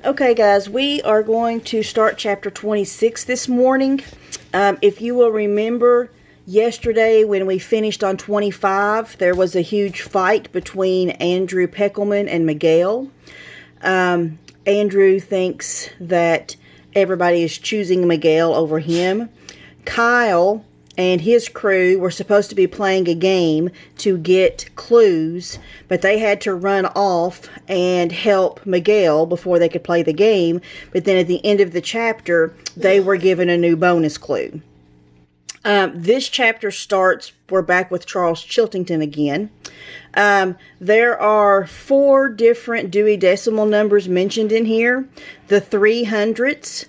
Okay, guys, we are going to start chapter 26 this morning. If you will remember, yesterday when we finished on 25, there was a huge fight between Andrew Peckelman and Miguel. Andrew thinks that everybody is choosing Miguel over him. Kyle and his crew were supposed to be playing a game to get clues, but they had to run off and help Miguel before they could play the game. But then at the end of the chapter, they were given a new bonus clue. This chapter starts, we're back with Charles Chiltington again. There are 4 different Dewey Decimal numbers mentioned in here. The 300s,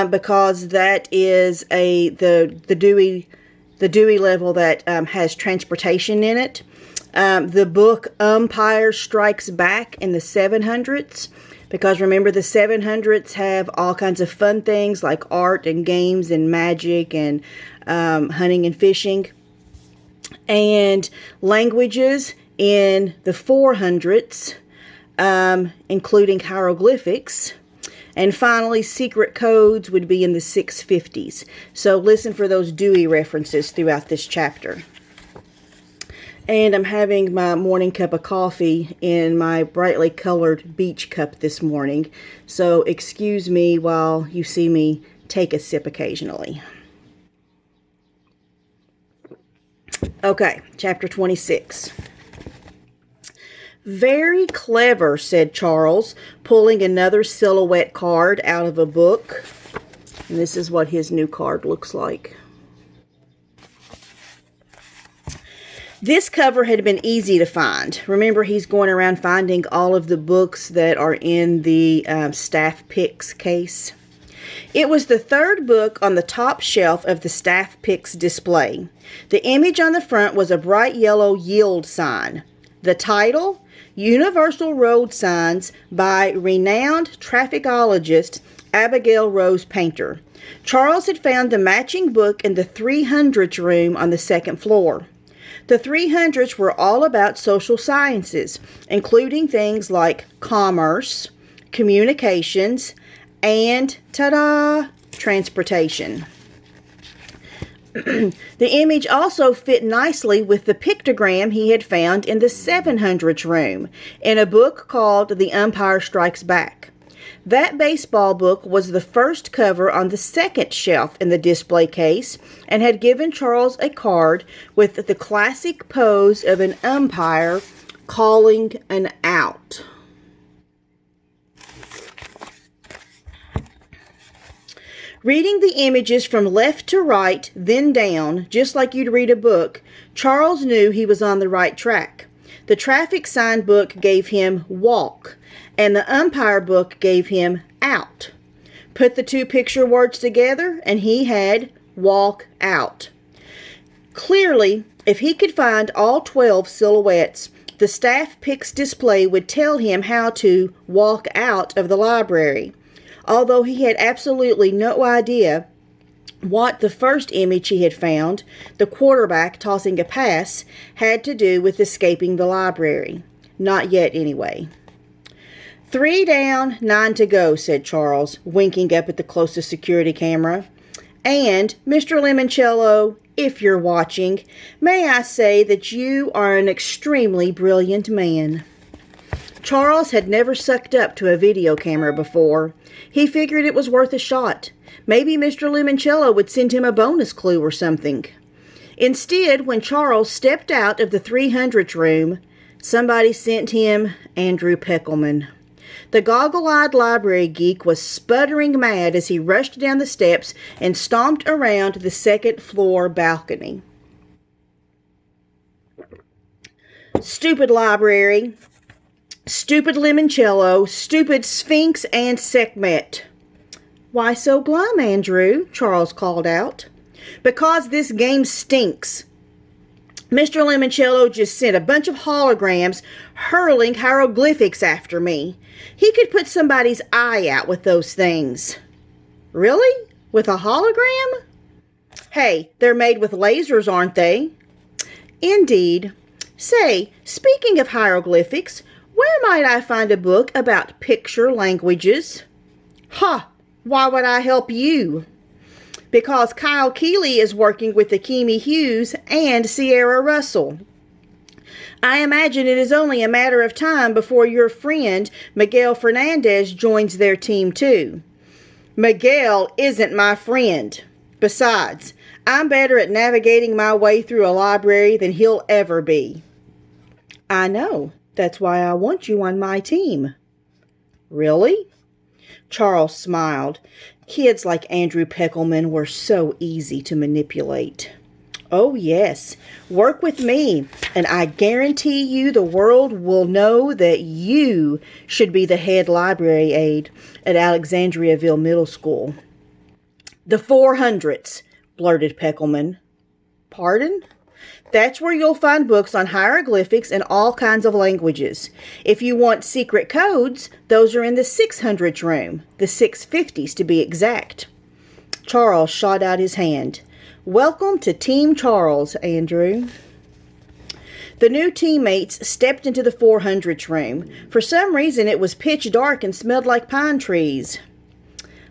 because that is the Dewey level that has transportation in it. The book Umpire Strikes Back in the 700s, because remember the 700s have all kinds of fun things like art and games and magic and hunting and fishing. And languages in the 400s, including hieroglyphics. And finally, secret codes would be in the 650s. So listen for those Dewey references throughout this chapter. And I'm having my morning cup of coffee in my brightly colored beach cup this morning. So excuse me while you see me take a sip occasionally. Okay, chapter 26. Very clever, said Charles, pulling another silhouette card out of a book. And this is what his new card looks like. This cover had been easy to find. Remember, he's going around finding all of the books that are in the staff picks case. It was the 3rd book on the top shelf of the staff picks display. The image on the front was a bright yellow yield sign. The title, Universal Road Signs by renowned trafficologist Abigail Rose Painter. Charles had found the matching book in the 300s room on the 2nd floor. The 300s were all about social sciences, including things like commerce, communications, and, ta-da, transportation. The image also fit nicely with the pictogram he had found in the 700s room in a book called The Umpire Strikes Back. That baseball book was the first cover on the 2nd shelf in the display case and had given Charles a card with the classic pose of an umpire calling an out. Reading the images from left to right, then down, just like you'd read a book, Charles knew he was on the right track. The traffic sign book gave him walk, and the umpire book gave him out. Put the 2 picture words together, and he had walk out. Clearly, if he could find all 12 silhouettes, the staff picks display would tell him how to walk out of the library. Although he had absolutely no idea what the first image he had found, the quarterback tossing a pass, had to do with escaping the library. Not yet, anyway. 3 down, 9 to go, said Charles, winking up at the closest security camera. And, Mr. Lemoncello, if you're watching, may I say that you are an extremely brilliant man. Charles had never sucked up to a video camera before. He figured it was worth a shot. Maybe Mr. Lemoncello would send him a bonus clue or something. Instead, when Charles stepped out of the 300s room, somebody sent him Andrew Peckelman. The goggle-eyed library geek was sputtering mad as he rushed down the steps and stomped around the 2nd floor balcony. Stupid library. Stupid Lemoncello, stupid Sphinx and Sekhmet. Why so glum, Andrew? Charles called out. Because this game stinks. Mr. Lemoncello just sent a bunch of holograms hurling hieroglyphics after me. He could put somebody's eye out with those things. Really? With a hologram? Hey, they're made with lasers, aren't they? Indeed. Say, speaking of hieroglyphics, where might I find a book about picture languages? "Ha! Why would I help you?" "Because Kyle Keeley is working with Akemi Hughes and Sierra Russell. I imagine it is only a matter of time before your friend Miguel Fernandez joins their team too." "Miguel isn't my friend. Besides, I'm better at navigating my way through a library than he'll ever be." "I know. That's why I want you on my team." "Really?" Charles smiled. Kids like Andrew Peckelman were so easy to manipulate. "Oh, yes. Work with me, and I guarantee you the world will know that you should be the head library aide at Alexandriaville Middle School." "The 400s, blurted Peckelman. "Pardon?" "That's where you'll find books on hieroglyphics and all kinds of languages. If you want secret codes, those are in the 600s room, the 650s to be exact." Charles shot out his hand. "Welcome to Team Charles, Andrew." The new teammates stepped into the 400s room. For some reason, it was pitch dark and smelled like pine trees.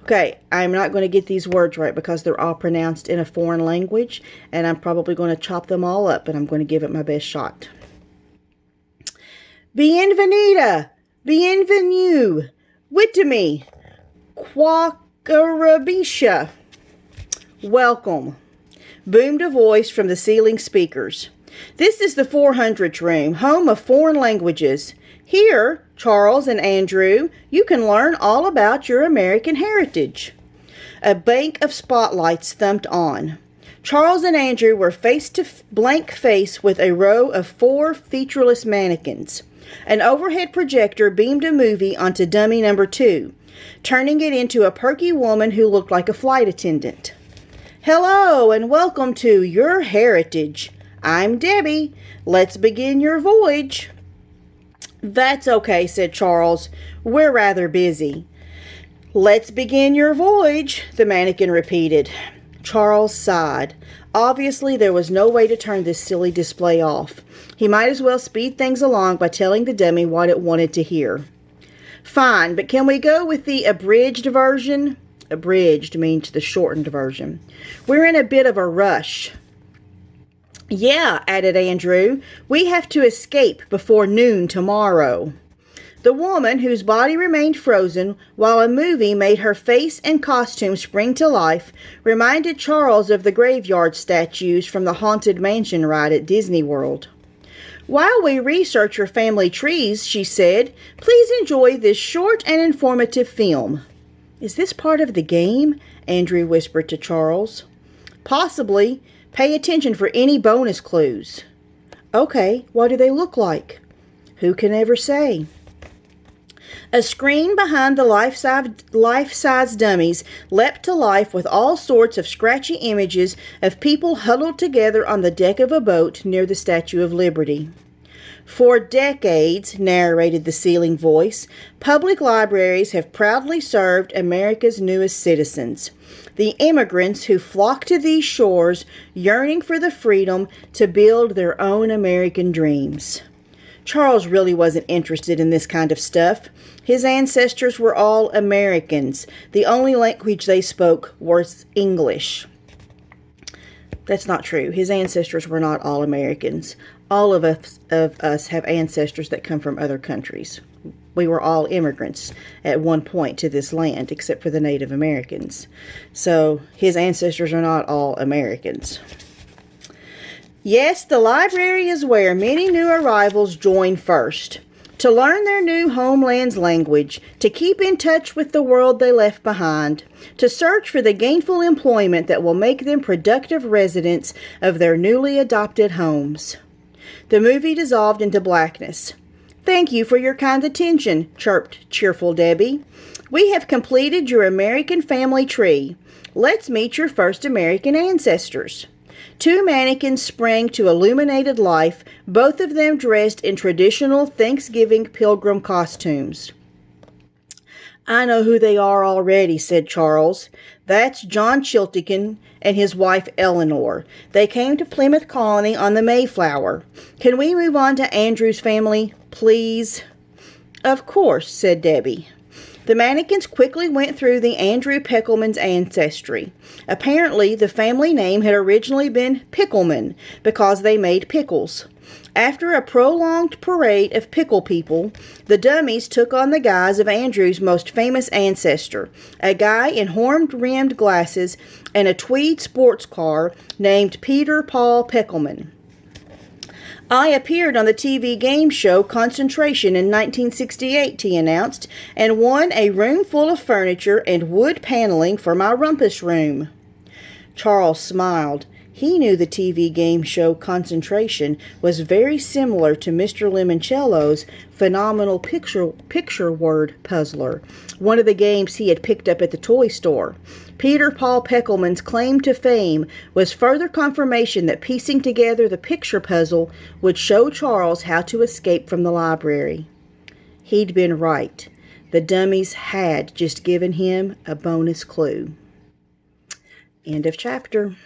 Okay, I'm not going to get these words right because they're all pronounced in a foreign language, and I'm probably going to chop them all up, but I'm going to give it my best shot. "Bienvenida, bienvenue, Witamy, Quakarabisha." "Welcome," boomed a voice from the ceiling speakers. "This is the 400s room, home of foreign languages. Here, Charles and Andrew, you can learn all about your American heritage." A bank of spotlights thumped on. Charles and Andrew were face to blank face with a row of 4 featureless mannequins. An overhead projector beamed a movie onto dummy number 2, turning it into a perky woman who looked like a flight attendant. "Hello and welcome to Your Heritage. I'm Debbie. Let's begin your voyage." "That's okay," said Charles. "We're rather busy." "Let's begin your voyage," the mannequin repeated. Charles sighed. Obviously, there was no way to turn this silly display off. He might as well speed things along by telling the dummy what it wanted to hear. "Fine, but can we go with the abridged version?" Abridged means the shortened version. "We're in a bit of a rush." "Yeah," added Andrew. "We have to escape before noon tomorrow." The woman, whose body remained frozen while a movie made her face and costume spring to life, reminded Charles of the graveyard statues from the Haunted Mansion ride at Disney World. "While we research your family trees," she said, "please enjoy this short and informative film." "Is this part of the game?" Andrew whispered to Charles. "Possibly. Pay attention for any bonus clues." "Okay, what do they look like?" "Who can ever say?" A screen behind the life-size dummies leapt to life with all sorts of scratchy images of people huddled together on the deck of a boat near the Statue of Liberty. "For decades," narrated the ceiling voice, "public libraries have proudly served America's newest citizens, the immigrants who flock to these shores, yearning for the freedom to build their own American dreams." Charles really wasn't interested in this kind of stuff. His ancestors were all Americans. The only language they spoke was English. That's not true. His ancestors were not all Americans. All of us have ancestors that come from other countries. We were all immigrants at one point to this land, except for the Native Americans. So his ancestors are not all Americans. "Yes, the library is where many new arrivals join first, to learn their new homeland's language, to keep in touch with the world they left behind, to search for the gainful employment that will make them productive residents of their newly adopted homes." The movie dissolved into blackness. "Thank you for your kind attention," chirped cheerful Debbie. "We have completed your American family tree. Let's meet your first American ancestors." 2 mannequins sprang to illuminated life, both of them dressed in traditional Thanksgiving pilgrim costumes. "I know who they are already," said Charles. "That's John Chiltican and his wife Eleanor. They came to Plymouth Colony on the Mayflower. Can we move on to Andrew's family, please?" "Of course," said Debbie. The mannequins quickly went through the Andrew Peckelman's ancestry. Apparently, the family name had originally been Pickleman because they made pickles. After a prolonged parade of pickle people, the dummies took on the guise of Andrew's most famous ancestor, a guy in horn-rimmed glasses and a tweed sports car named Peter Paul Peckelman. I appeared on the TV game show Concentration in 1968, he announced, and won a room full of furniture and wood paneling for my rumpus room. Charles smiled. He knew the TV game show Concentration was very similar to Mr. Lemoncello's phenomenal picture word puzzler, one of the games he had picked up at the toy store. Peter Paul Peckelman's claim to fame was further confirmation that piecing together the picture puzzle would show Charles how to escape from the library. He'd been right. The dummies had just given him a bonus clue. End of chapter.